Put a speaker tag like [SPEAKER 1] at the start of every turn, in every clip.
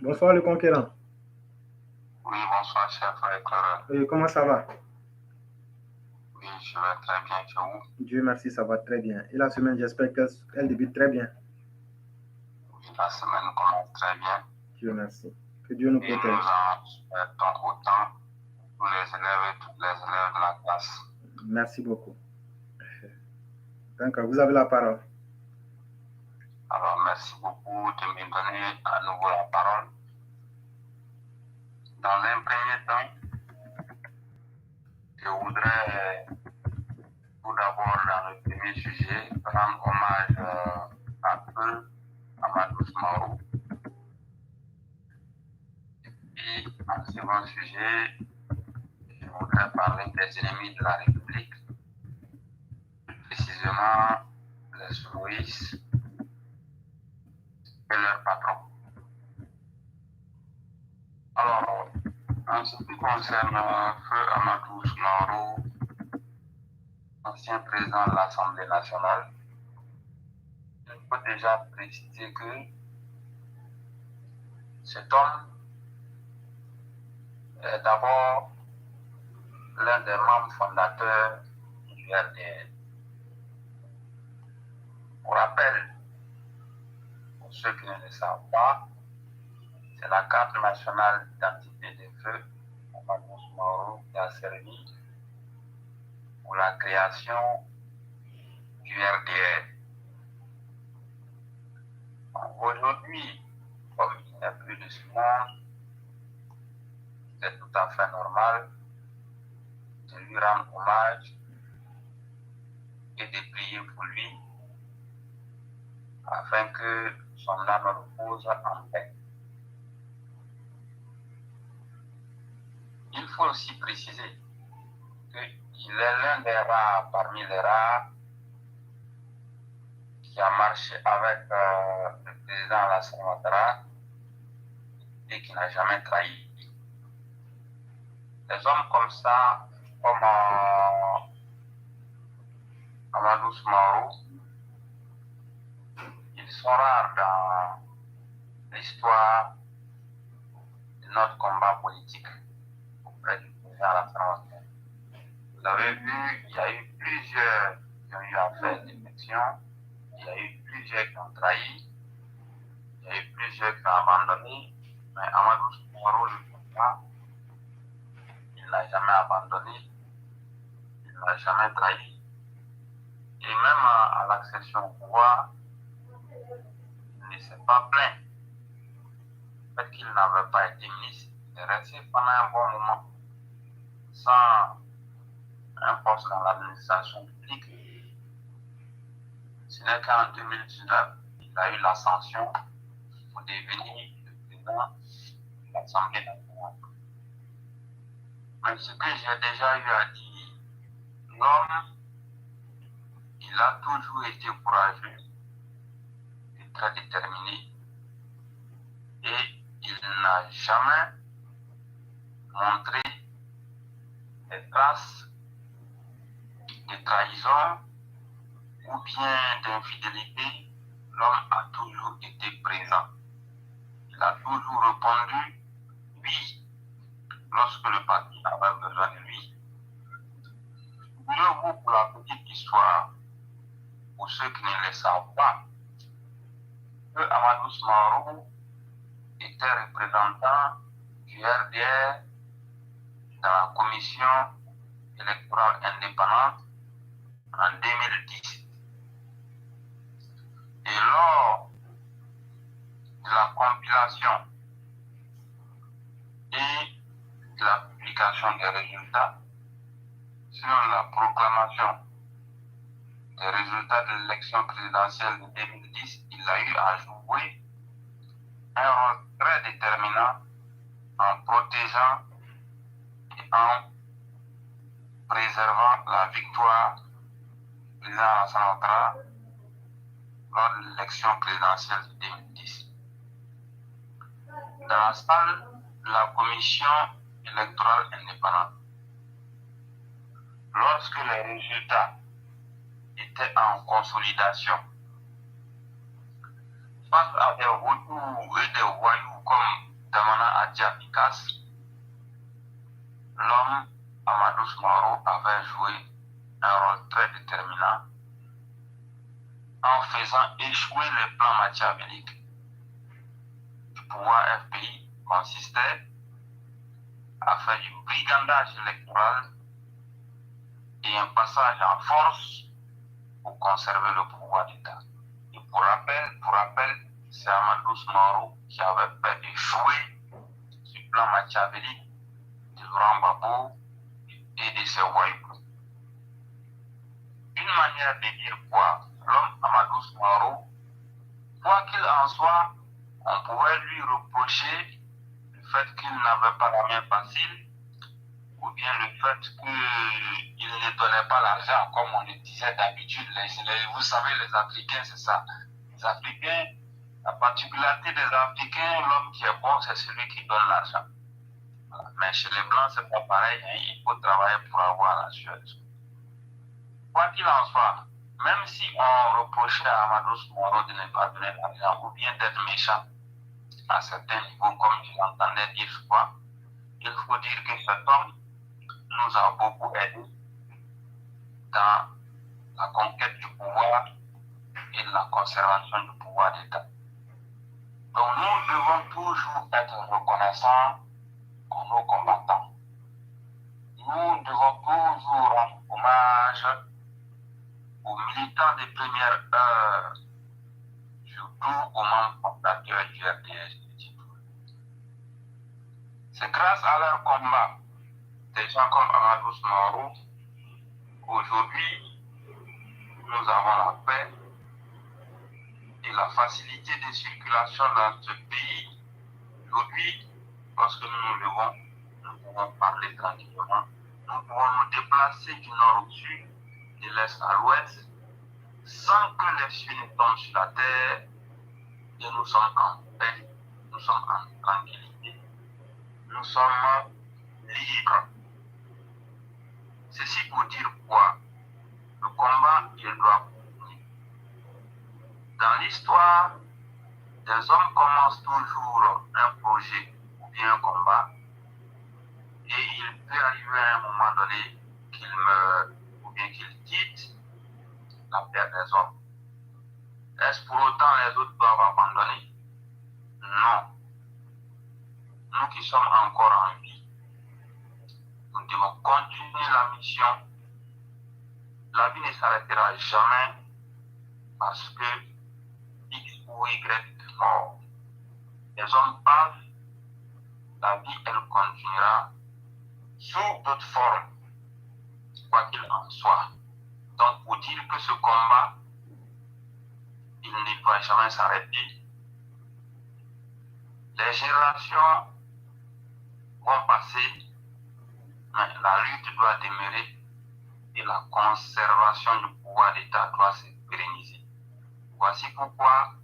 [SPEAKER 1] Bonsoir le conquérant.
[SPEAKER 2] Oui, bonsoir, chef éclaireur.
[SPEAKER 1] Comment ça va?
[SPEAKER 2] Oui, je vais très bien chez vous.
[SPEAKER 1] Dieu merci, ça va très bien. Et la semaine, j'espère qu'elle débute très bien.
[SPEAKER 2] Oui, la semaine commence très bien.
[SPEAKER 1] Dieu merci. Que Dieu nous
[SPEAKER 2] Et nous
[SPEAKER 1] protège.
[SPEAKER 2] en souhaitons autant tous les élèves et toutes les élèves de la classe.
[SPEAKER 1] Merci beaucoup. Donc, vous avez la parole.
[SPEAKER 2] Alors, merci beaucoup de me donner à nouveau la parole. Dans un premier temps, je voudrais tout d'abord, dans le premier sujet, rendre hommage à eux, à Madouce Mauro. Et en second sujet, je voudrais parler des ennemis de la République, précisément les souris et leur patron. Alors, en ce qui concerne Feu Amadou Mauro, ancien président de l'Assemblée nationale, il faut déjà préciser que cet homme est d'abord l'un des membres fondateurs du RDR. Pour rappel, pour ceux qui ne le savent pas, c'est la carte nationale d'identité des feux Amadou Mauro qui a servi pour la création du RDR. Aujourd'hui, comme il n'y a plus de ce monde, c'est tout à fait normal de lui rendre hommage et de prier pour lui afin que son âme repose en paix. Il faut aussi préciser qu'il est l'un des rares parmi les rares qui a marché avec le président Alassane Ouattara et qui n'a jamais trahi. Des hommes comme ça, comme Amadou Mauro, ils sont rares dans l'histoire de notre combat politique auprès du président Alassane Ouattara. Vous avez vu, il y a eu plusieurs qui ont eu à faire défection, il y a eu plusieurs qui ont trahi, il y a eu plusieurs qui ont abandonné, mais Amadou Mauro, le président, il n'a jamais abandonné, il n'a jamais trahi. Et même à l'accession au pouvoir, il ne s'est pas plaint. Le fait qu'il n'avait pas été ministre, il est resté pendant un bon moment sans un poste dans l'administration publique. Ce n'est qu'en 2019, il a eu l'ascension pour devenir le président de l'Assemblée nationale. Mais ce que j'ai déjà eu à dire, l'homme, il a toujours été courageux et très déterminé. Et il n'a jamais montré des traces de trahison ou bien d'infidélité. L'homme a toujours été présent. Il a toujours répondu oui lorsque le parti avait besoin de lui. Je vous pour la petite histoire, pour ceux qui ne le savent pas, que Amadou Mauro était représentant du RDR dans la commission électorale indépendante en 2010. Et lors de la compilation et de la publication des résultats, selon la proclamation des résultats de l'élection présidentielle de 2010, il a eu à jouer un rôle très déterminant en protégeant et en préservant la victoire du président Alassane Ouattara lors de l'élection présidentielle de 2010. Dans la salle de la commission électorale indépendante, lorsque les résultats étaient en consolidation, face à des vautours et des voyous comme efficace, l'homme Amadou Moro avait joué un rôle très déterminant en faisant échouer le plan machiavélique du pouvoir FPI consistait à faire du brigandage électoral et un passage en force pour conserver le pouvoir d'État. Et pour rappel, c'est Amadou Moro qui avait fait échouer ce plan machiavélique de Laurent Gbagbo et de ses voyous. Une manière de dire quoi, l'homme Amadou Moro, quoi qu'il en soit, on pouvait lui reprocher le fait qu'il n'avait pas la main facile, ou bien le fait qu'il ne donnait pas l'argent comme on le disait d'habitude. Vous savez, les Africains, c'est ça. Les Africains, la particularité des Africains, l'homme qui est bon, c'est celui qui donne l'argent. Voilà. Mais chez les Blancs, c'est pas pareil, hein. Il faut travailler pour avoir la chose. Quoi qu'il en soit, même si on reprochait à Amadou Moro de ne pas donner l'argent ou bien d'être méchant à certains niveaux, comme je l'entendais dire souvent, il faut dire que cet homme nous a beaucoup aidé dans la conquête du pouvoir et la conservation du pouvoir d'État. Donc nous devons toujours être reconnaissants à nos combattants. Nous devons toujours rendre hommage aux militants des premières heures, surtout aux membres fondateurs du RDS. C'est grâce à leur combat, des gens comme Amadou Moro, aujourd'hui, nous avons la paix et la facilité de circulation dans ce pays. Aujourd'hui, lorsque nous nous levons, nous pouvons parler tranquillement. Nous pouvons nous déplacer du nord au sud, de l'est à l'ouest, sans que les cieux ne tombent sur la terre. Et nous sommes en paix, nous sommes en tranquillité, nous sommes libres. Ceci pour dire quoi? Le combat, il doit continuer. Dans l'histoire, des hommes commencent toujours un projet ou bien un combat et il peut arriver à un moment donné qu'ils meurent ou bien qu'ils quittent la paix des hommes. Est-ce pour autant les autres doivent abandonner? Non. Nous qui sommes encore en vie, nous devons continuer la mission. La vie ne s'arrêtera jamais parce que X ou Y est mort. Les hommes passent, la vie elle continuera sous d'autres formes, quoi qu'il en soit. Donc pour dire que ce combat, il ne doit jamais s'arrêter. Les générations vont passer, mais la lutte doit demeurer et la conservation du pouvoir d'État doit se pérenniser. Voici pourquoi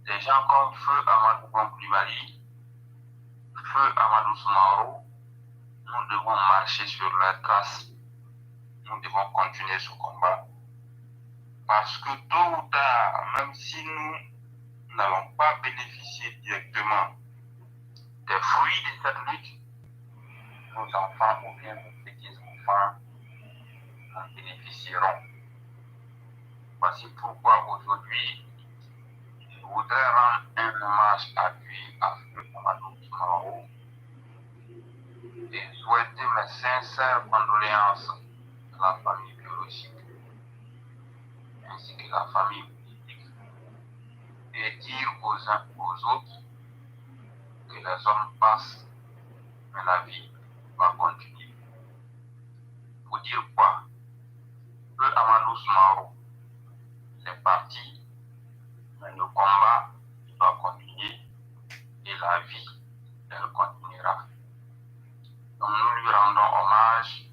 [SPEAKER 2] des gens comme Feu Amadou Coulibaly, Feu Amadou Moro, nous devons marcher sur leurs traces. Nous devons continuer ce combat. Parce que tôt ou tard, même si nous n'allons pas bénéficier directement des fruits de cette lutte, nos enfants ou bien nos petits-enfants en bénéficieront. Voici pourquoi aujourd'hui, je voudrais rendre un hommage appuyé à Feu Amadou Moro et souhaiter mes sincères condoléances à la famille biologique ainsi que la famille politique et dire aux uns aux autres que les hommes passent, mais la vie va continuer. Pour dire quoi? Feu Amadou Moro, c'est parti, mais le combat doit continuer et la vie, elle continuera. Donc nous lui rendons hommage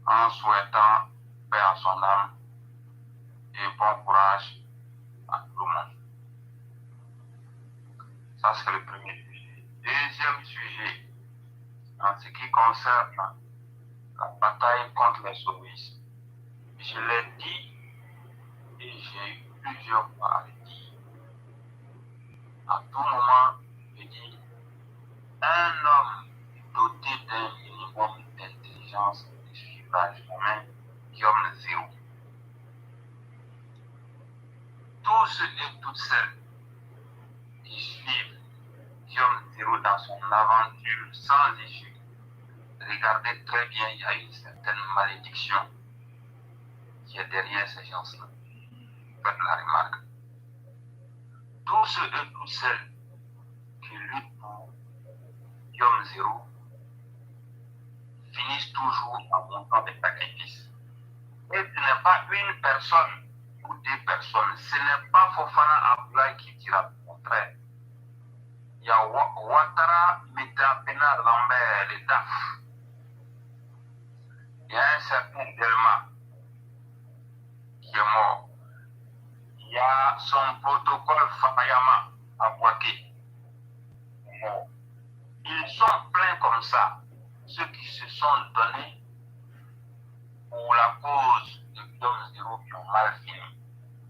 [SPEAKER 2] en souhaitant paix à son âme et bon courage à tout le monde. Ça, c'est le premier sujet. Deuxième sujet, en ce qui concerne la bataille contre les soumistes. Je l'ai dit et j'ai eu plusieurs fois à le dire. À tout moment, je dis, toute seule et suivre Guillaume Zéro dans son aventure sans issue, regardez très bien, il y a une certaine malédiction qui est derrière ces gens-là. Faites la remarque. Tous ceux et toutes celles qui luttent pour Guillaume Zéro finissent toujours en montant des sacrifices. Et ce n'est pas une personne ou deux personnes, ce n'est pas Fofana Abdoulaye qui dira le contraire. Il y a Ouattara, Meta, Pénard, Lambert, les DAF. Il y a un certain Delma qui est mort. Il y a son protocole Fayama à Boaké. Mort. Ils sont pleins comme ça, ceux qui se sont donnés pour la cause de Guillaume Zéro qui ont mal fini.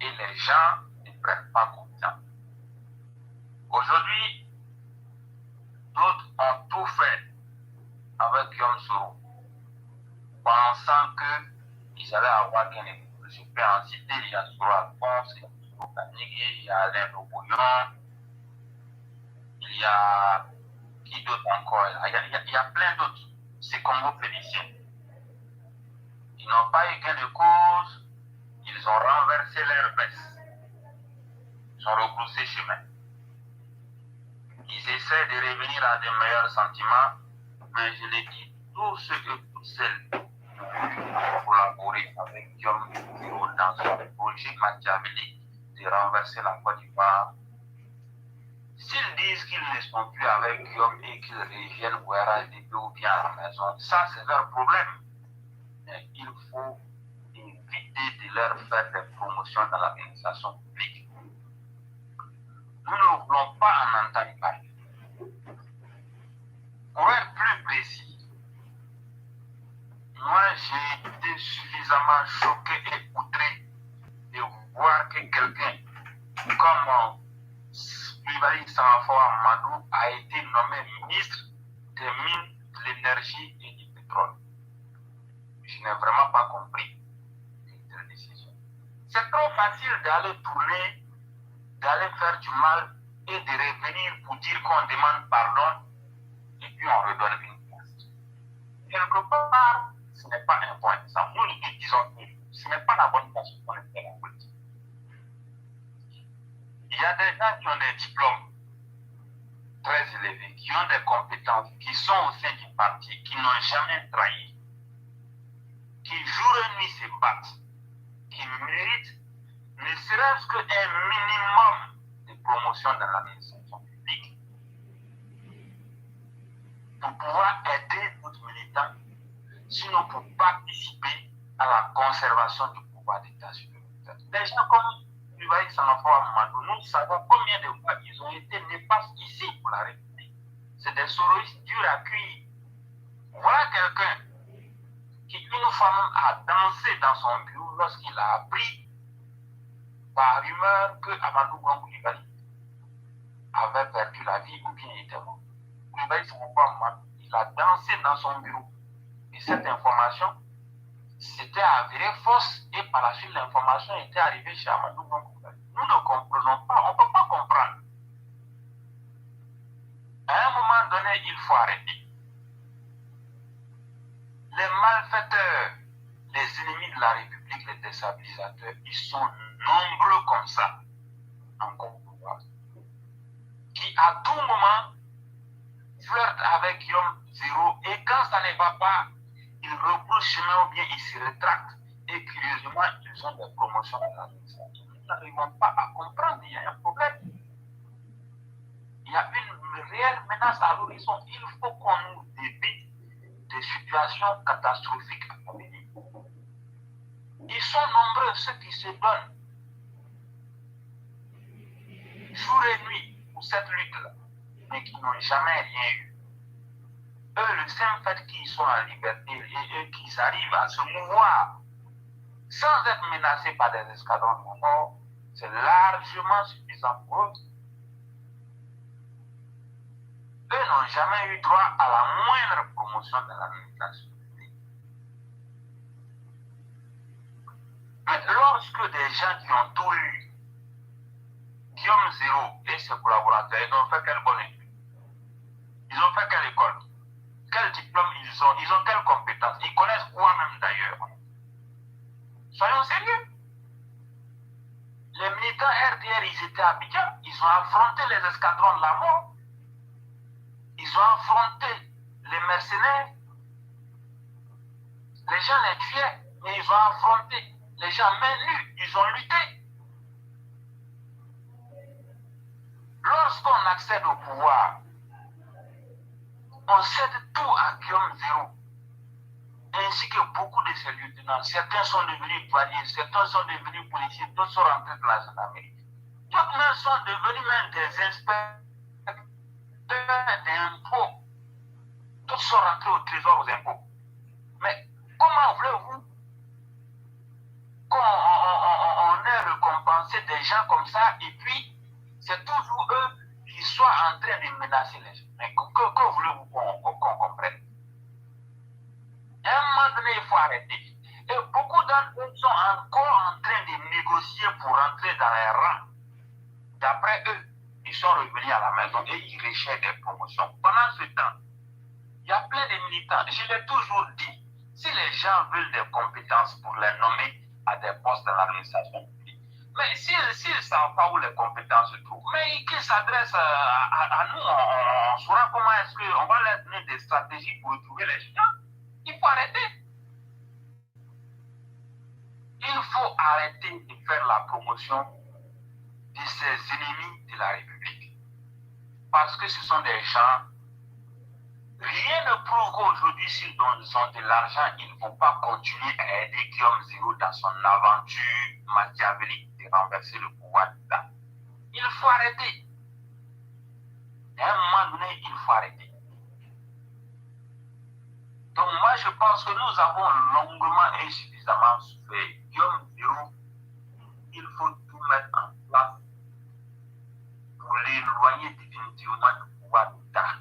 [SPEAKER 2] Et les gens ne prennent pas conscience. Aujourd'hui, d'autres ont tout fait avec Guillaume Zéro, pensant qu'ils allaient avoir gain. Je peux en citer, il y a Soro Alphonse, il y a Soro Kanigé, il y a Alain Lobouillon, il y a qui d'autre encore? Il y a plein d'autres. C'est Congo Félicien. Ils n'ont pas eu gain de cause, ils ont renversé leur veste. Ils ont rebroussé chemin. Ils essaient de revenir à de meilleurs sentiments, mais je l'ai dit, tous ceux et toutes celles qui ont collaboré avec Guillaume Zéro dans son projet machiavélique de renverser la Côte d'Ivoire, s'ils disent qu'ils ne sont plus avec Guillaume et qu'ils reviennent au RHDP ou bien à la maison, ça c'est leur problème. Mais il faut éviter de leur faire des promotions dans l'administration publique. Nous ne voulons pas en entendre parler. Pour être plus précis, moi j'ai été suffisamment choqué et outré de voir que quelqu'un comme Koulibaly Samafoa Amadou a été nommé ministre des mines, de l'énergie et du pétrole. Je n'ai vraiment pas compris cette décision. C'est trop facile d'aller tourner, d'aller faire du mal et de revenir pour dire qu'on demande pardon et puis on redonne une place. Quelque part, ce n'est pas un point. Ça, nous le disons, ce n'est pas la bonne façon qu'on est fait la politique. Il y a des gens qui ont des diplômes très élevés, qui ont des compétences, qui sont au sein du parti, qui n'ont jamais trahi, qui jour et nuit se battent, qui méritent ne serait-ce qu'un minimum de promotion dans l'administration publique pour pouvoir aider d'autres militants, sinon pour participer à la conservation du pouvoir d'État sur le territoire. Des gens comme Koulibaly Samafoa Amadou, nous savons combien de fois ils ont été néfastes ici pour la République. C'est des soroïstes durs à cuire. Voilà quelqu'un qui une fois même a dansé dans son bureau lorsqu'il a appris par rumeur que Amadou Koulibaly avait perdu la vie ou bien il était mort. Koulibaly Samafoa Amadou, il a dansé dans son bureau. Et cette information s'était avérée fausse et par la suite l'information était arrivée chez Amadou Koulibaly. Nous ne comprenons pas, on ne peut pas comprendre. À un moment donné, il faut arrêter. Les malfaiteurs, les ennemis de la République, les déstabilisateurs, ils sont nombreux comme ça en Côte d'Ivoire, qui à tout moment flirtent avec Guillaume Zéro et quand ça ne va pas, ils repoussent chemin ou bien ils se rétractent. Et curieusement, ils ont des promotions dans l'administration. Nous n'arrivons pas à comprendre, il y a un problème. Il y a une réelle menace à l'horizon. Il faut qu'on nous évite des situations catastrophiques à venir. Ils sont nombreux ceux qui se donnent jour et nuit pour cette lutte-là, mais qui n'ont jamais rien eu. Eux, le simple fait qu'ils sont en liberté et qu'ils arrivent à se mouvoir sans être menacés par des escadrons de mort, c'est largement suffisant pour eux. Eux n'ont jamais eu droit à la moindre promotion dans l'administration publique. Mais lorsque des gens qui ont tout eu, Guillaume Zéro et ses collaborateurs, ils ont fait quelle bonne étude? Ils ont fait quelle école? Quel diplôme ils ont? Ils ont quelles compétences? Ils connaissent quoi même d'ailleurs? Soyons sérieux. Les militants RDR, ils étaient à Abidjan. Ils ont affronté les escadrons de la mort. Ils ont affronté les mercenaires. Les gens les tuaient, mais ils ont affronté les gens main nue. Ils ont lutté. Lorsqu'on accède au pouvoir, on cède tout à Guillaume Zéro, ainsi que beaucoup de ses lieutenants. Certains sont devenus douaniers, certains sont devenus policiers, d'autres sont rentrés de la gendarmerie. D'autres même sont devenus même des inspecteurs d'impôts. D'autres sont rentrés au trésor aux impôts. Mais comment voulez-vous qu'on ait récompensé des gens comme ça et puis c'est toujours eux qui soient en train de menacer les gens? Mais que voulez-vous qu'on comprenne? À un moment donné, il faut arrêter. Et beaucoup d'entre eux sont encore en train de négocier pour entrer dans les rangs. D'après eux, ils sont revenus à la maison et ils recherchent des promotions. Pendant ce temps, il y a plein de militants. Je l'ai toujours dit, si les gens veulent des compétences pour les nommer à des postes dans l'administration publique, mais s'ils ne savent pas où les compétences se trouvent, mais qu'ils s'adressent à nous, on saura comment est-ce qu'on va leur donner des stratégies pour trouver les gens. Il faut arrêter. Il faut arrêter de faire la promotion de ces ennemis de la République. Parce que ce sont des gens, rien ne prouve qu'aujourd'hui, s'ils ont de l'argent, ils ne vont pas continuer à aider Guillaume Zéro dans son aventure machiavélique de renverser le pouvoir d'État. Il faut arrêter. À un moment donné, il faut arrêter. Donc moi, je pense que nous avons longuement et suffisamment souffert. Guillaume Zéro, il faut tout mettre en place pour l'éloigner définitivement du pouvoir d'État.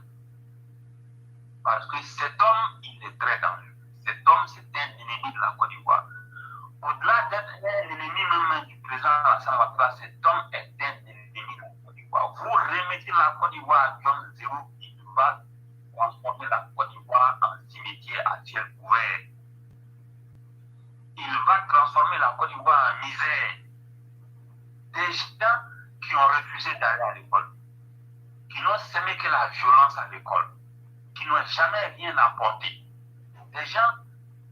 [SPEAKER 2] Parce que cet homme, il est très dangereux. Cet homme, c'est un ennemi de la Côte d'Ivoire. Au-delà d'être un ennemi même du président Alassane Ouattara, cet homme est un ennemi de la Côte d'Ivoire. Vous remettez la Côte d'Ivoire à Guillaume Zéro, il va transformer la Côte d'Ivoire en cimetière à ciel ouvert. Il va transformer la Côte d'Ivoire en misère. Des gens qui ont refusé d'aller à l'école, qui n'ont semé que la violence à l'école, qui n'ont jamais rien apporté. Des gens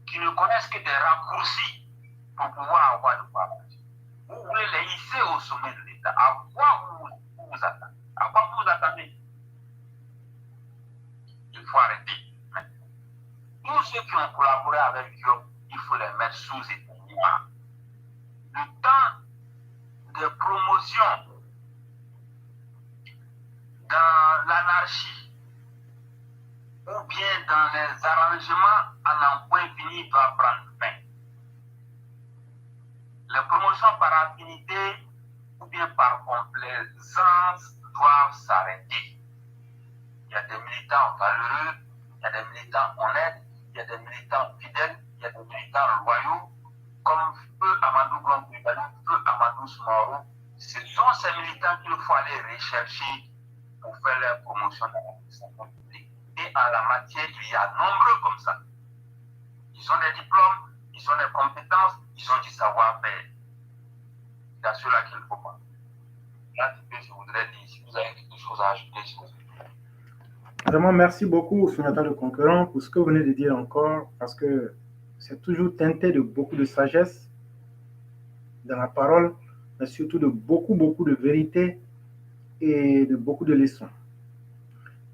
[SPEAKER 2] qui ne connaissent que des raccourcis pour pouvoir avoir de quoi manger. Vous voulez les hisser au sommet de l'État. À quoi vous vous attendez? À quoi vous vous attendez? Il faut arrêter. Tous ceux qui ont collaboré avec Guillaume, il faut les mettre sous état noir. Le temps de promotion dans l'anarchie ou bien dans les arrangements à n'en point fini doit prendre fin. Les promotions par affinité ou bien par complaisance doivent s'arrêter. Il y a des militants valeureux, il y a des militants honnêtes, il y a des militants fidèles, il y a des militants loyaux, comme Feu Amadou Blondou, Feu Amadou Smoro. Ce sont ces militants qu'il faut aller rechercher pour faire leur promotion dans l'administration publique. Et en la matière, il y a nombreux comme ça. Ils ont des diplômes, ils ont des compétences, ils ont du savoir-faire. C'est à ceux-là qu'il faut pas. Là, je voudrais dire, si vous avez quelque chose à ajouter, s'il vous plaît.
[SPEAKER 1] Vraiment, merci beaucoup, Soumaïla Le Conquérant, pour ce que vous venez de dire encore, parce que c'est toujours teinté de beaucoup de sagesse dans la parole, mais surtout de beaucoup de vérité et de beaucoup de leçons.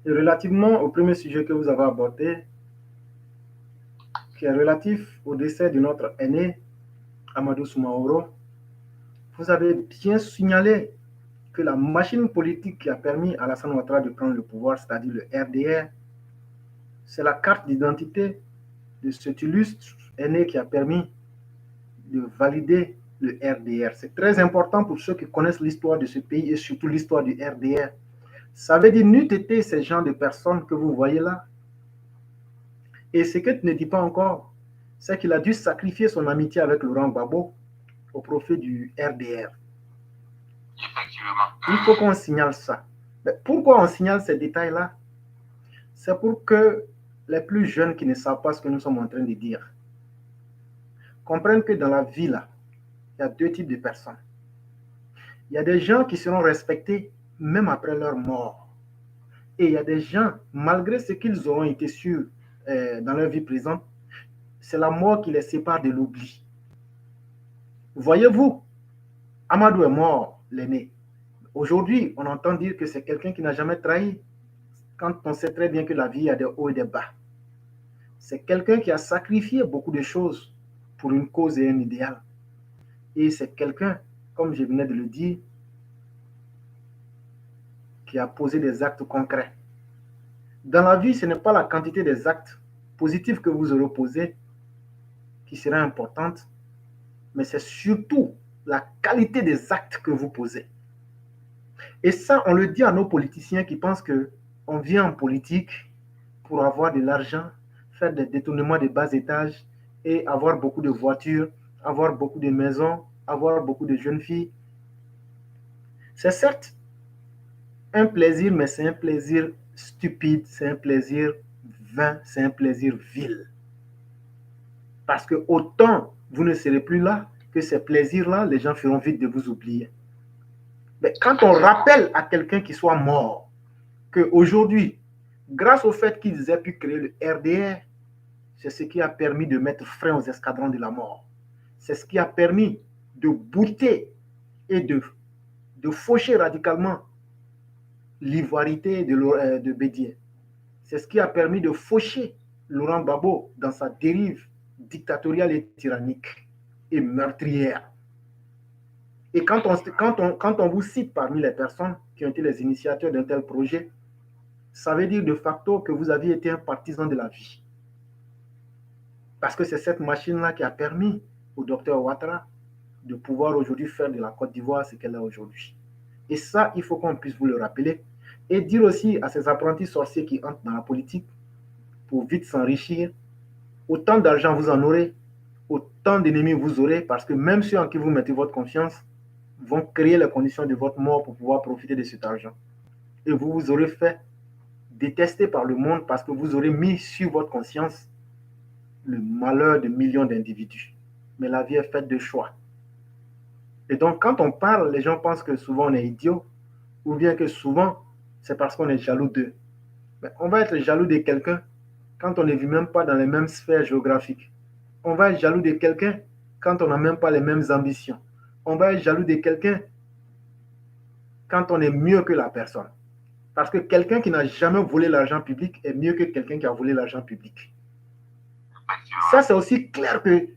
[SPEAKER 1] Et relativement au premier sujet que vous avez abordé, qui est relatif au décès de notre aîné, Amadou Soumaoro, vous avez bien signalé que la machine politique qui a permis à Alassane Ouattara de prendre le pouvoir, c'est-à-dire le RDR, c'est la carte d'identité de cet illustre aîné qui a permis de valider le RDR. C'est très important pour ceux qui connaissent l'histoire de ce pays et surtout l'histoire du RDR. Ça veut dire n'eût été ces gens de personnes que vous voyez là. Et ce que tu ne dis pas encore, c'est qu'il a dû sacrifier son amitié avec Laurent Gbagbo au profit du RDR.
[SPEAKER 2] Effectivement.
[SPEAKER 1] Il faut qu'on signale ça. Mais pourquoi on signale ces détails-là? C'est pour que les plus jeunes qui ne savent pas ce que nous sommes en train de dire comprennent que dans la vie, là, il y a deux types de personnes. Il y a des gens qui seront respectés même après leur mort. Et il y a des gens, malgré ce qu'ils auront été sûrs dans leur vie présente, c'est la mort qui les sépare de l'oubli. Voyez-vous, Amadou est mort, l'aîné. Aujourd'hui, on entend dire que c'est quelqu'un qui n'a jamais trahi, quand on sait très bien que la vie a des hauts et des bas. C'est quelqu'un qui a sacrifié beaucoup de choses pour une cause et un idéal. Et c'est quelqu'un, comme je venais de le dire, qui a posé des actes concrets. Dans la vie, ce n'est pas la quantité des actes positifs que vous aurez posés qui sera importante, mais c'est surtout la qualité des actes que vous posez. Et ça, on le dit à nos politiciens qui pensent qu'on vient en politique pour avoir de l'argent, faire des détournements de bas étages et avoir beaucoup de voitures, avoir beaucoup de maisons, avoir beaucoup de jeunes filles. C'est certes un plaisir, mais c'est un plaisir stupide, c'est un plaisir vain, c'est un plaisir vil. Parce que autant vous ne serez plus là, que ces plaisirs-là, les gens feront vite de vous oublier. Mais quand on rappelle à quelqu'un qui soit mort, qu'aujourd'hui, grâce au fait qu'ils aient pu créer le RDR, c'est ce qui a permis de mettre frein aux escadrons de la mort. C'est ce qui a permis de bouter et de faucher radicalement l'ivoirité de Bédier. C'est ce qui a permis de faucher Laurent Gbagbo dans sa dérive dictatoriale et tyrannique et meurtrière. Et quand on vous cite parmi les personnes qui ont été les initiateurs d'un tel projet, ça veut dire de facto que vous aviez été un partisan de la vie. Parce que c'est cette machine-là qui a permis au docteur Ouattara de pouvoir aujourd'hui faire de la Côte d'Ivoire ce qu'elle est aujourd'hui. Et ça, il faut qu'on puisse vous le rappeler. Et dire aussi à ces apprentis sorciers qui entrent dans la politique pour vite s'enrichir, autant d'argent vous en aurez, autant d'ennemis vous aurez, parce que même ceux en qui vous mettez votre confiance vont créer les conditions de votre mort pour pouvoir profiter de cet argent. Et vous vous aurez fait détester par le monde parce que vous aurez mis sur votre conscience le malheur de millions d'individus. Mais la vie est faite de choix. Et donc, quand on parle, les gens pensent que souvent on est idiot, ou bien que souvent, c'est parce qu'on est jaloux d'eux. Mais on va être jaloux de quelqu'un quand on ne vit même pas dans les mêmes sphères géographiques. On va être jaloux de quelqu'un quand on n'a même pas les mêmes ambitions. On va être jaloux de quelqu'un quand on est mieux que la personne. Parce que quelqu'un qui n'a jamais volé l'argent public est mieux que quelqu'un qui a volé l'argent public. Ça, c'est aussi clair que,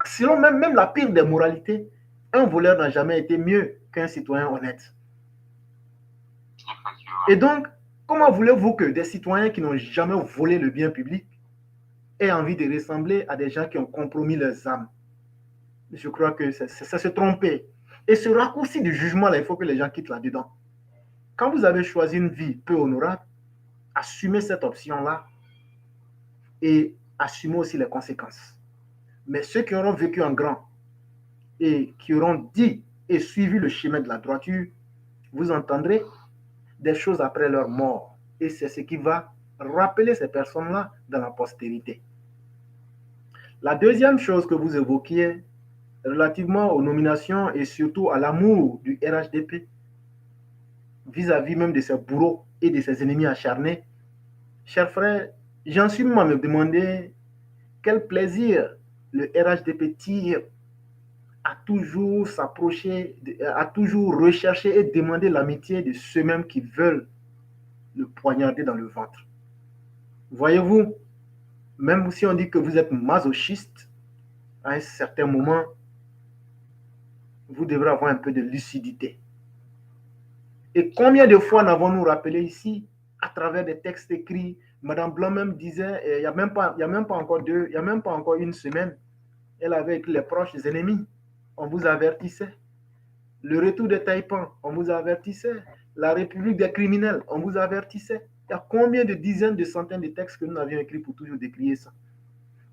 [SPEAKER 1] selon même la pire des moralités, un voleur n'a jamais été mieux qu'un citoyen honnête. Et donc, comment voulez-vous que des citoyens qui n'ont jamais volé le bien public aient envie de ressembler à des gens qui ont compromis leurs âmes? Je crois que c'est se tromper. Et ce raccourci du jugement-là, il faut que les gens quittent là-dedans. Quand vous avez choisi une vie peu honorable, assumez cette option-là et assumez aussi les conséquences. Mais ceux qui auront vécu en grand et qui auront dit et suivi le chemin de la droiture, vous entendrez des choses après leur mort. Et c'est ce qui va rappeler ces personnes-là dans la postérité. La deuxième chose que vous évoquiez relativement aux nominations et surtout à l'amour du RHDP vis-à-vis même de ses bourreaux et de ses ennemis acharnés, chers frères, j'en suis même à me demander quel plaisir le RHDP tire à toujours s'approcher, à toujours rechercher et demander l'amitié de ceux-mêmes qui veulent le poignarder dans le ventre. Voyez-vous, même si on dit que vous êtes masochiste, à un certain moment, vous devrez avoir un peu de lucidité. Et combien de fois n'avons-nous rappelé ici, à travers des textes écrits, Madame Blanc même disait, il n'y a même pas encore une semaine, elle avait écrit les proches ennemis, on vous avertissait. Le retour de Taïpan, on vous avertissait. La République des criminels, on vous avertissait. Il y a combien de dizaines, de centaines de textes que nous avions écrits pour toujours décrier ça?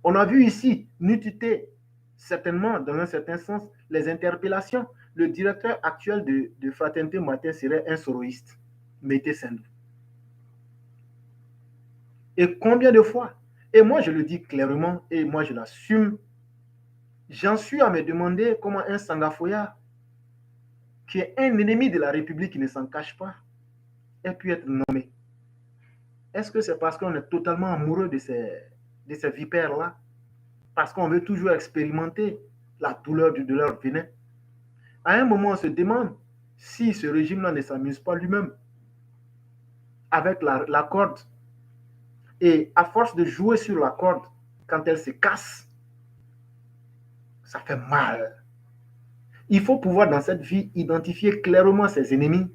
[SPEAKER 1] On a vu ici, n'eût été certainement, dans un certain sens, les interpellations le directeur actuel de Fraternité Matin serait un soroïste, Mété Sendou. Et combien de fois? Et moi, je le dis clairement, et moi, je l'assume. J'en suis à me demander comment un Sangafoya, qui est un ennemi de la République, qui ne s'en cache pas, ait pu être nommé. Est-ce que c'est parce qu'on est totalement amoureux de ces vipères-là? Parce qu'on veut toujours expérimenter la douleur de leur venin? À un moment, on se demande si ce régime-là ne s'amuse pas lui-même avec la corde. Et à force de jouer sur la corde, quand elle se casse, ça fait mal. Il faut pouvoir, dans cette vie, identifier clairement ses ennemis.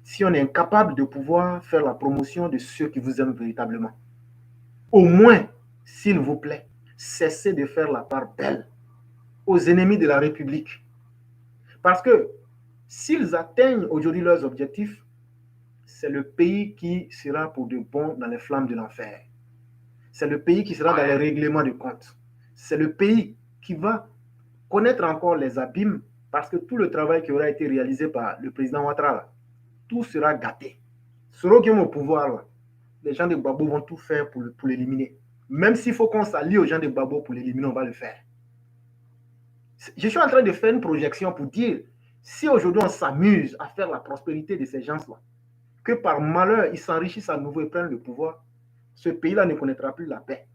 [SPEAKER 1] Si on est incapable de pouvoir faire la promotion de ceux qui vous aiment véritablement. Au moins, s'il vous plaît, cessez de faire la part belle aux ennemis de la République. Parce que s'ils atteignent aujourd'hui leurs objectifs, c'est le pays qui sera pour de bon dans les flammes de l'enfer. C'est le pays qui sera dans les règlements de compte. C'est le pays qui va connaître encore les abîmes parce que tout le travail qui aura été réalisé par le président Ouattara, tout sera gâté. Ceux qui ont au pouvoir, là, les gens de Gbagbo vont tout faire pour l'éliminer. Même s'il faut qu'on s'allie aux gens de Gbagbo pour l'éliminer, on va le faire. Je suis en train de faire une projection pour dire, si aujourd'hui on s'amuse à faire la prospérité de ces gens-là, que par malheur, ils s'enrichissent à nouveau et prennent le pouvoir, ce pays-là ne connaîtra plus la paix.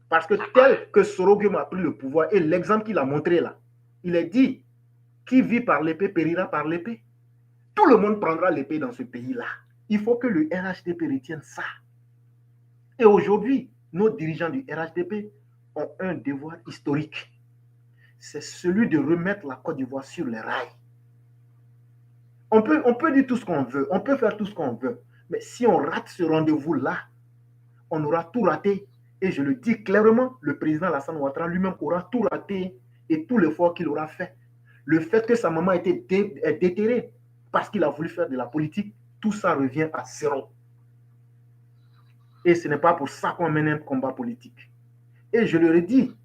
[SPEAKER 1] Parce que tel que Soroguem a pris le pouvoir, et l'exemple qu'il a montré là, il est dit, qui vit par l'épée périra par l'épée. Tout le monde prendra l'épée dans ce pays-là. Il faut que le RHDP retienne ça. Et aujourd'hui, nos dirigeants du RHDP ont un devoir historique. C'est celui de remettre la Côte d'Ivoire sur les rails. On peut dire tout ce qu'on veut, on peut faire tout ce qu'on veut, mais si on rate ce rendez-vous-là, on aura tout raté. Et je le dis clairement, le président Alassane Ouattara lui-même aura tout raté et tout l'effort qu'il aura fait. Le fait que sa maman a été déterrée parce qu'il a voulu faire de la politique, tout ça revient à zéro. Et ce n'est pas pour ça qu'on mène un combat politique. Et je le redis,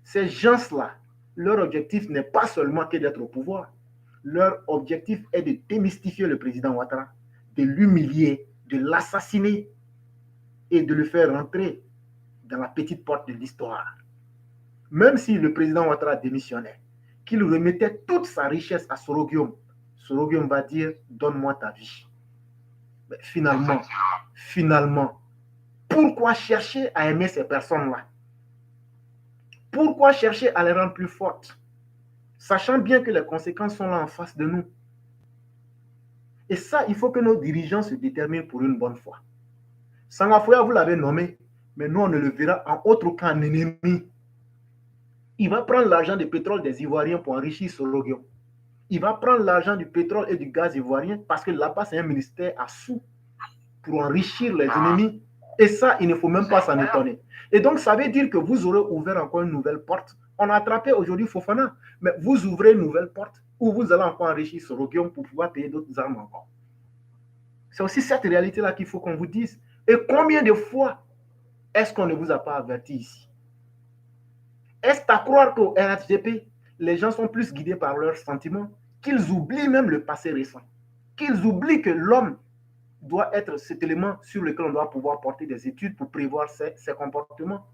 [SPEAKER 1] ces gens-là, leur objectif n'est pas seulement que d'être au pouvoir. Leur objectif est de démystifier le président Ouattara, de l'humilier, de l'assassiner et de le faire rentrer dans la petite porte de l'histoire. Même si le président Ouattara démissionnait, qu'il remettait toute sa richesse à Soroguem, Soroguem va dire « donne-moi ta vie ». Mais finalement, pourquoi chercher à aimer ces personnes-là? Pourquoi chercher à les rendre plus fortes? Sachant bien que les conséquences sont là en face de nous. Et ça, il faut que nos dirigeants se déterminent pour une bonne fois. Sangafoya, vous l'avez nommé, mais nous, on ne le verra en autre qu'un ennemi. Il va prendre l'argent du pétrole des Ivoiriens pour enrichir Soroguem. Il va prendre l'argent du pétrole et du gaz ivoirien parce que là-bas, c'est un ministère à sous pour enrichir les ennemis. Et ça, il ne faut même pas s'en étonner. Et donc, ça veut dire que vous aurez ouvert encore une nouvelle porte. On a attrapé aujourd'hui Fofana, mais vous ouvrez une nouvelle porte où vous allez encore enrichir Soroguem pour pouvoir payer d'autres armes encore. C'est aussi cette réalité-là qu'il faut qu'on vous dise. Et combien de fois est-ce qu'on ne vous a pas averti ici? Est-ce à croire qu'au RHDP, les gens sont plus guidés par leurs sentiments, qu'ils oublient même le passé récent, qu'ils oublient que l'homme doit être cet élément sur lequel on doit pouvoir porter des études pour prévoir ses comportements?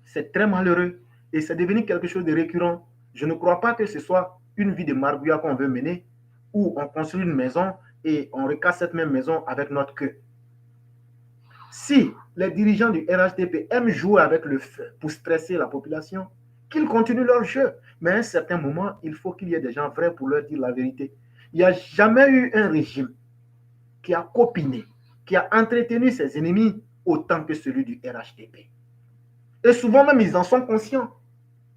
[SPEAKER 1] C'est très malheureux et c'est devenu quelque chose de récurrent. Je ne crois pas que ce soit une vie de margouillat qu'on veut mener, où on construit une maison et on recasse cette même maison avec notre queue. Si les dirigeants du RHDP aiment jouer avec le feu pour stresser la population, qu'ils continuent leur jeu. Mais à un certain moment, il faut qu'il y ait des gens vrais pour leur dire la vérité. Il n'y a jamais eu un régime qui a copiné, qui a entretenu ses ennemis autant que celui du RHDP. Et souvent même, ils en sont conscients.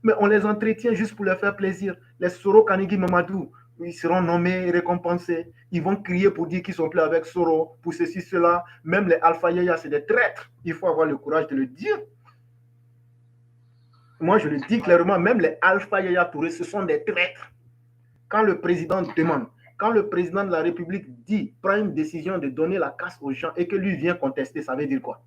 [SPEAKER 1] Mais on les entretient juste pour leur faire plaisir. Les Soro Kanigi Mamadou, ils seront nommés et récompensés. Ils vont crier pour dire qu'ils sont plus avec Soro, pour ceci, cela. Même les Alpha Yaya, c'est des traîtres. Il faut avoir le courage de le dire. Moi, je le dis clairement, même les Alpha Yaya Touré, ce sont des traîtres. Quand le président demande, quand le président de la République dit, prend une décision de donner la casse aux gens et que lui vient contester, ça veut dire quoi?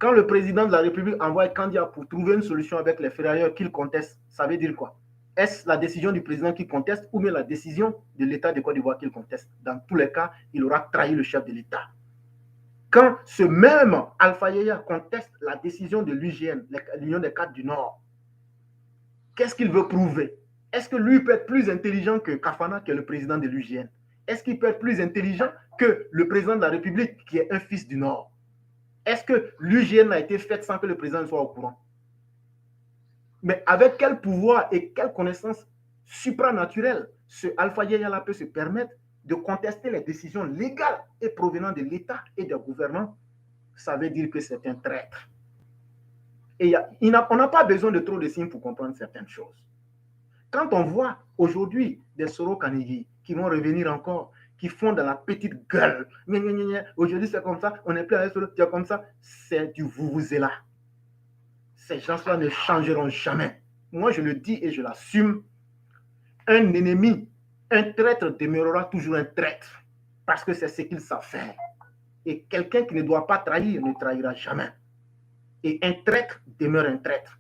[SPEAKER 1] Quand le président de la République envoie un candidat pour trouver une solution avec les ferrailleurs qu'il conteste, ça veut dire quoi? Est-ce la décision du président qui conteste ou bien la décision de l'État de Côte d'Ivoire qu'il conteste? Dans tous les cas, il aura trahi le chef de l'État. Quand ce même Alpha Yaya conteste la décision de l'UGN, l'Union des cadres du Nord, qu'est-ce qu'il veut prouver? Est-ce que lui peut être plus intelligent que Kafana, qui est le président de l'UGN? Est-ce qu'il peut être plus intelligent que le président de la République, qui est un fils du Nord? Est-ce que l'UGN a été faite sans que le président soit au courant? Mais avec quel pouvoir et quelle connaissance supranaturelle ce Alpha Yaya peut se permettre de contester les décisions légales et provenant de l'État et des gouvernants? Ça veut dire que c'est un traître. Et on n'a pas besoin de trop de signes pour comprendre certaines choses. Quand on voit aujourd'hui des Soro Kanegi qui vont revenir encore, qui font dans la petite gueule, aujourd'hui c'est comme ça, on n'est plus à Soro, c'est comme ça, c'est du vous-vous-là. Ces gens-là ne changeront jamais. Moi, je le dis et je l'assume. Un ennemi, un traître demeurera toujours un traître parce que c'est ce qu'il savent faire. Et quelqu'un qui ne doit pas trahir ne trahira jamais. Et un traître demeure un traître.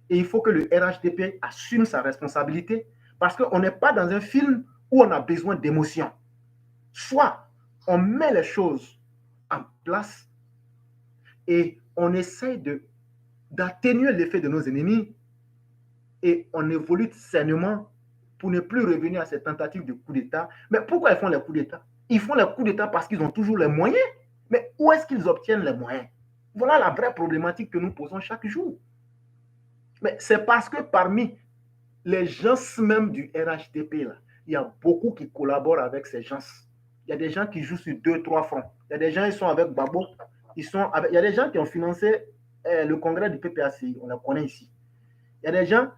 [SPEAKER 1] Et il faut que le RHDP assume sa responsabilité parce qu'on n'est pas dans un film où on a besoin d'émotion. Soit on met les choses en place et on essaie d'atténuer l'effet de nos ennemis et on évolue sainement pour ne plus revenir à ces tentatives de coup d'État. Mais pourquoi ils font les coups d'État? Ils font les coups d'État parce qu'ils ont toujours les moyens. Mais où est-ce qu'ils obtiennent les moyens? Voilà la vraie problématique que nous posons chaque jour. Mais c'est parce que parmi les gens même du RHDP, là, il y a beaucoup qui collaborent avec ces gens. Il y a des gens qui jouent sur 2-3 fronts. Il y a des gens qui sont avec Babo. Il y a des gens qui ont financé le congrès du PPACI. On les connaît ici. Il y a des gens,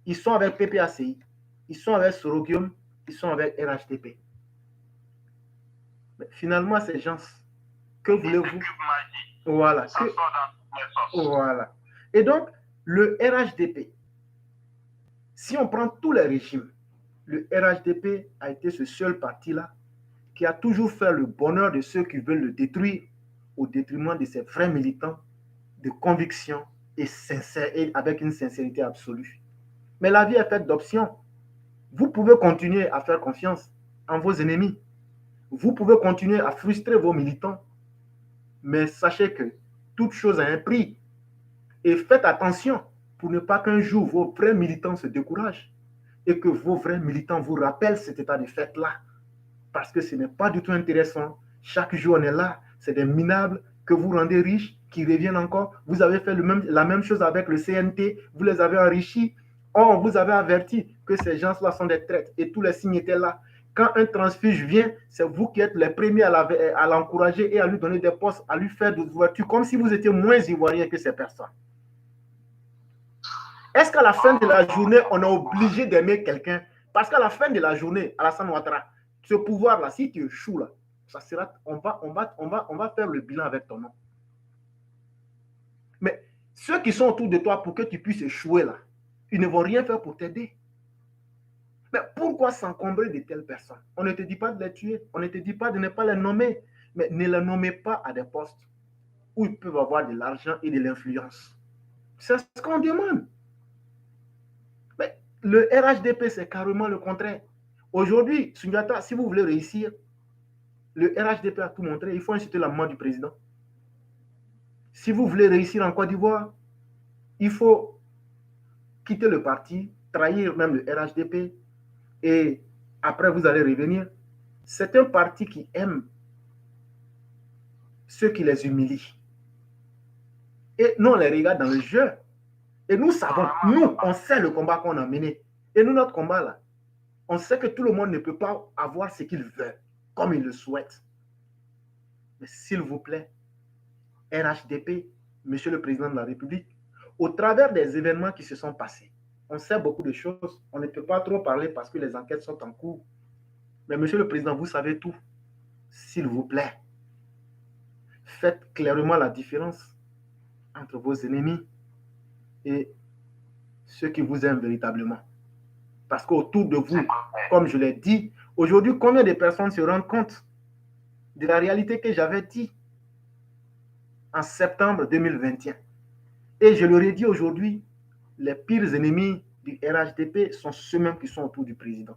[SPEAKER 1] ils sont avec PPACI. Ils sont avec Sorogium. Ils sont avec RHDP. Mais finalement, ces gens, que voulez-vous? Voilà. Voilà. Et donc, le RHDP, si on prend tous les régimes, le RHDP a été ce seul parti-là qui a toujours fait le bonheur de ceux qui veulent le détruire au détriment de ses vrais militants de conviction et sincère et avec une sincérité absolue. Mais la vie est faite d'options. Vous pouvez continuer à faire confiance en vos ennemis. Vous pouvez continuer à frustrer vos militants. Mais sachez que toute chose a un prix. Et faites attention pour ne pas qu'un jour vos vrais militants se découragent et que vos vrais militants vous rappellent cet état de fait-là. Parce que ce n'est pas du tout intéressant. Chaque jour, on est là. C'est des minables que vous rendez riches, qui reviennent encore. Vous avez fait la même chose avec le CNT. Vous les avez enrichis. Or, vous avez averti que ces gens-là sont des traîtres. Et tous les signes étaient là. Quand un transfuge vient, c'est vous qui êtes les premiers à l'encourager et à lui donner des postes, à lui faire des ouvertures, comme si vous étiez moins ivoirien que ces personnes. Est-ce qu'à la fin de la journée, on est obligé d'aimer quelqu'un? Parce qu'à la fin de la journée, Alassane Ouattara, ce pouvoir-là, si tu échoues, là, ça sera, on va faire le bilan avec ton nom. Mais ceux qui sont autour de toi pour que tu puisses échouer, là, ils ne vont rien faire pour t'aider. Mais pourquoi s'encombrer de telles personnes? On ne te dit pas de les tuer, on ne te dit pas de ne pas les nommer, mais ne les nommez pas à des postes où ils peuvent avoir de l'argent et de l'influence. C'est ce qu'on demande. Mais le RHDP, c'est carrément le contraire. Aujourd'hui, Sundiata, si vous voulez réussir, le RHDP a tout montré, il faut inciter la main du président. Si vous voulez réussir en Côte d'Ivoire, il faut quitter le parti, trahir même le RHDP, et après vous allez revenir. C'est un parti qui aime ceux qui les humilient. Et nous, on les regarde dans le jeu. Et nous savons, nous, on sait le combat qu'on a mené. Et nous, notre combat là, on sait que tout le monde ne peut pas avoir ce qu'il veut, comme il le souhaite. Mais s'il vous plaît, RHDP, Monsieur le Président de la République, au travers des événements qui se sont passés, on sait beaucoup de choses. On ne peut pas trop parler parce que les enquêtes sont en cours. Mais Monsieur le Président, vous savez tout. S'il vous plaît, faites clairement la différence entre vos ennemis et ceux qui vous aiment véritablement. Parce qu'autour de vous, comme je l'ai dit, aujourd'hui, combien de personnes se rendent compte de la réalité que j'avais dit? en septembre 2021. Et je leur ai dit aujourd'hui, les pires ennemis du RHDP sont ceux-mêmes qui sont autour du président.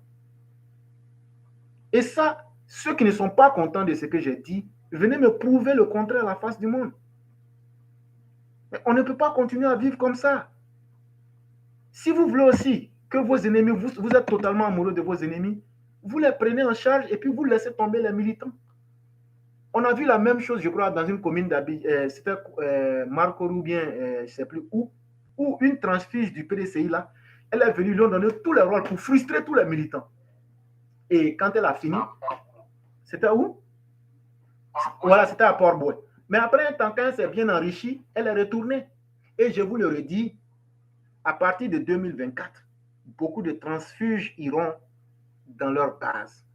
[SPEAKER 1] Et ça, ceux qui ne sont pas contents de ce que j'ai dit, venez me prouver le contraire à la face du monde. Mais on ne peut pas continuer à vivre comme ça. Si vous voulez aussi que vos ennemis, vous êtes totalement amoureux de vos ennemis, vous les prenez en charge et puis vous laissez tomber les militants. On a vu la même chose, je crois, dans une commune d'Abidjan, c'était Marco Roubien, je ne sais plus où une transfuge du PDCI, là, elle est venue lui donner tous les rôles pour frustrer tous les militants. Et quand elle a fini, c'était où? Voilà, c'était à Port-Bouet. Mais après un temps, quand elle s'est bien enrichie, elle est retournée. Et je vous le redis, à partir de 2024, beaucoup de transfuges iront dans leur base.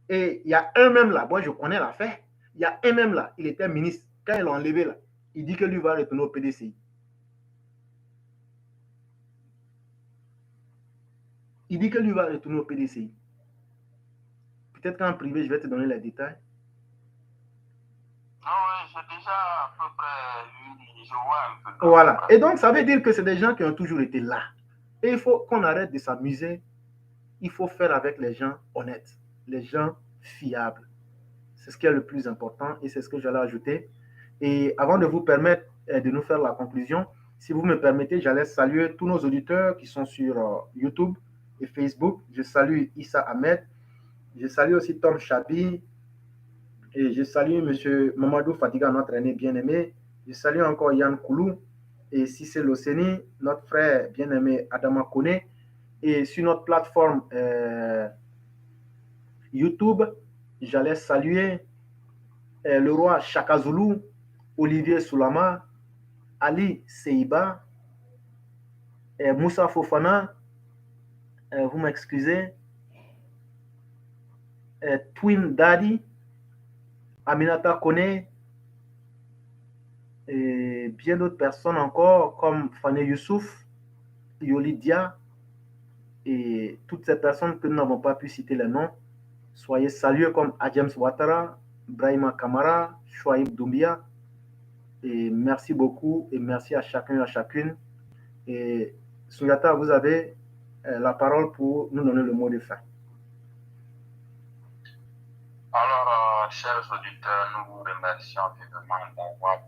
[SPEAKER 1] Et il y a un même là, moi je connais l'affaire, il y a un même là, il était ministre. Quand il l'a enlevé là, il dit que lui va retourner au PDCI. Il dit que lui va retourner au PDCI. Peut-être qu'en privé, je vais te donner les détails.
[SPEAKER 2] Non, oui, j'ai déjà à peu près, je vois un peu.
[SPEAKER 1] Voilà. Et donc, ça veut dire que c'est des gens qui ont toujours été là. Et il faut qu'on arrête de s'amuser. Il faut faire avec les gens honnêtes, les gens fiables. C'est ce qui est le plus important et c'est ce que j'allais ajouter. Et avant de vous permettre de nous faire la conclusion, si vous me permettez, j'allais saluer tous nos auditeurs qui sont sur YouTube et Facebook. Je salue Issa Ahmed. Je salue aussi Tom Chabi. Et je salue M. Mamadou Fatiga, notre aîné bien-aimé. Je salue encore Yann Koulou et Cissé Loseni, notre frère bien-aimé Adama Kone. Et sur notre plateforme YouTube, j'allais saluer le roi Chaka Zulu, Olivier Soulama, Ali Seiba, Moussa Fofana, vous m'excusez, Twin Daddy, Aminata Kone, et bien d'autres personnes encore, comme Fane Youssouf, Yolidia, et toutes ces personnes que nous n'avons pas pu citer les noms. Soyez salués comme Adjames Ouattara, Brahima Kamara, Chouaib Doumbia. Et merci beaucoup et merci à chacun et à chacune. Et Souyata, vous avez la parole pour nous donner le mot de fin.
[SPEAKER 2] Alors, chers auditeurs, nous vous remercions vivement d'avoir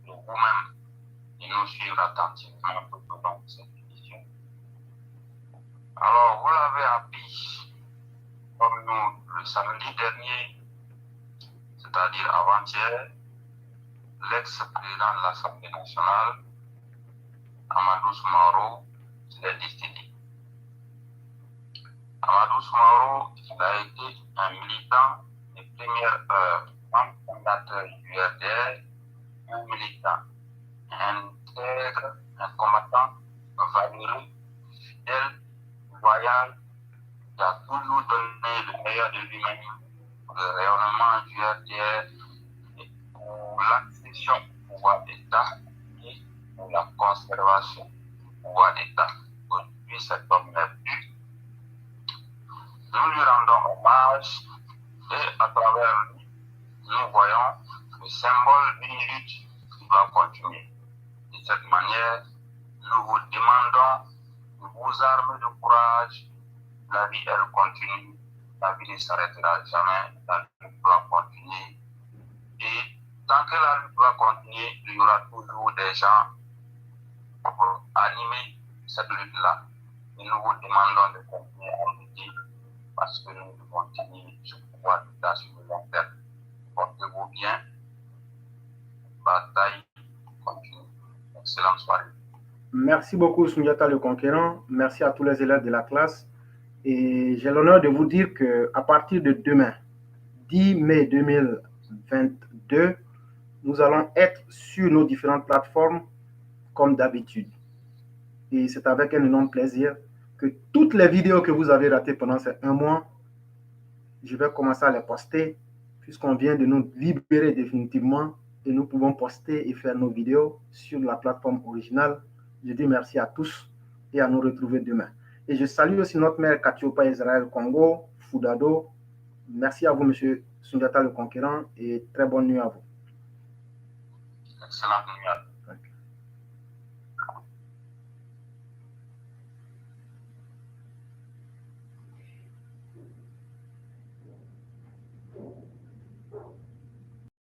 [SPEAKER 2] vous-même et nous suivre attentivement tout au long de cette émission. Alors, vous l'avez appris comme nous le samedi dernier, c'est-à-dire avant-hier, l'ex-président de l'Assemblée nationale, Amadou Soumaoro, s'est décédé. Amadou Soumaoro, il a été un militant des premières heures, un fondateur du RDR, un militant intègre, un combattant valeureux, fidèle, loyal, qui a toujours donné le meilleur de lui-même pour le rayonnement du RDR et pour l'accession au pouvoir d'État et pour la conservation du pouvoir d'État. Aujourd'hui, cet homme n'est plus. Nous lui rendons hommage et à travers lui, nous voyons le symbole d'une lutte qui doit continuer. De cette manière, nous vous demandons de vous armer de courage. La vie, elle continue. La vie ne s'arrêtera jamais. La lutte doit continuer. Et tant que la lutte doit continuer, il y aura toujours des gens pour animer cette lutte-là. Et nous vous demandons de continuer à lutter parce que nous devons tenir ce pouvoir d'État sur le long terme. Portez-vous bien. Bataille continue. Excellente soirée.
[SPEAKER 1] Merci beaucoup, Souniata le Conquérant. Merci à tous les élèves de la classe. Et j'ai l'honneur de vous dire qu'à partir de demain, 10 mai 2022, nous allons être sur nos différentes plateformes comme d'habitude. Et c'est avec un énorme plaisir que toutes les vidéos que vous avez ratées pendant ces un mois, je vais commencer à les poster puisqu'on vient de nous libérer définitivement et nous pouvons poster et faire nos vidéos sur la plateforme originale. Je dis merci à tous et à nous retrouver demain. Et je salue aussi notre mère Katiopa Israël Congo, Foudado. Merci à vous, M. Souniata le Conquérant, et très bonne nuit à vous.
[SPEAKER 2] Excellente nuit.
[SPEAKER 1] Ok.